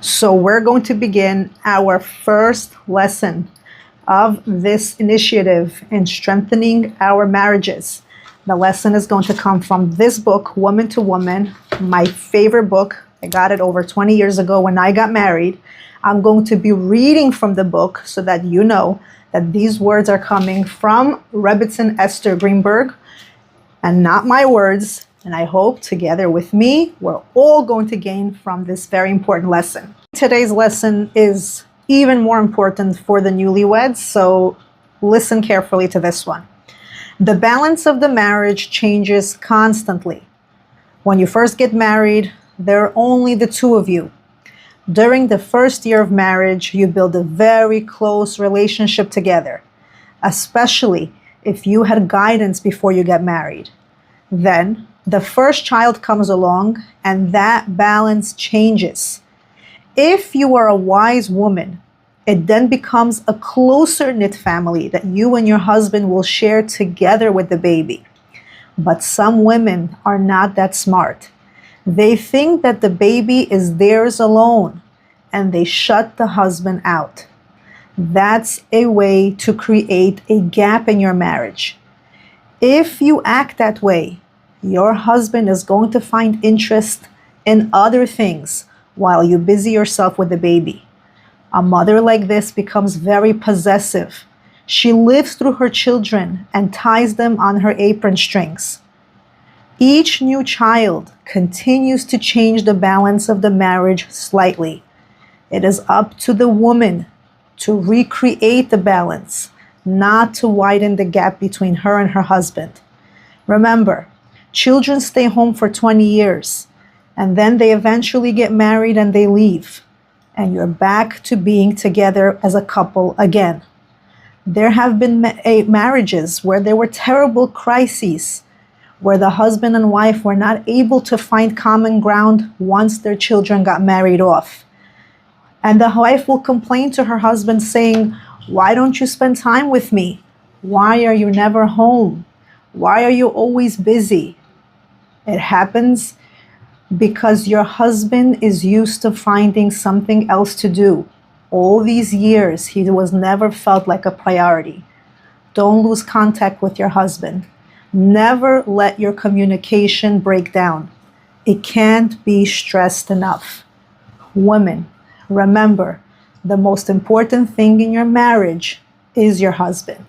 So we're going to begin our first lesson of this initiative in strengthening our marriages. The lesson is going to come from this book, Woman to Woman, my favorite book. I got it over 20 years ago when I got married. I'm going to be reading from the book so that you know that these words are coming from Rebbitzin Esther Greenberg and not my words. And I hope together with me, we're all going to gain from this very important lesson. Today's lesson is even more important for the newlyweds, so listen carefully to this one. The balance of the marriage changes constantly. When you first get married, there are only the two of you. During the first year of marriage, you build a very close relationship together, especially if you had guidance before you get married. Then, the first child comes along and that balance changes. If you are a wise woman, it then becomes a closer knit family that you and your husband will share together with the baby. But some women are not that smart. They think that the baby is theirs alone and they shut the husband out. That's a way to create a gap in your marriage. If you act that way, your husband is going to find interest in other things while you busy yourself with the baby. A mother like this becomes very possessive. She lives through her children and ties them on her apron strings. Each new child continues to change the balance of the marriage slightly. It is up to the woman to recreate the balance, not to widen the gap between her and her husband. Remember, children stay home for 20 years, and then they eventually get married and they leave, and you're back to being together as a couple again. There have been marriages where there were terrible crises, where the husband and wife were not able to find common ground once their children got married off. And the wife will complain to her husband saying, "Why don't you spend time with me? Why are you never home? Why are you always busy?" It happens because your husband is used to finding something else to do. All these years, he was never felt like a priority. Don't lose contact with your husband. Never let your communication break down. It can't be stressed enough. Women, remember, the most important thing in your marriage is your husband.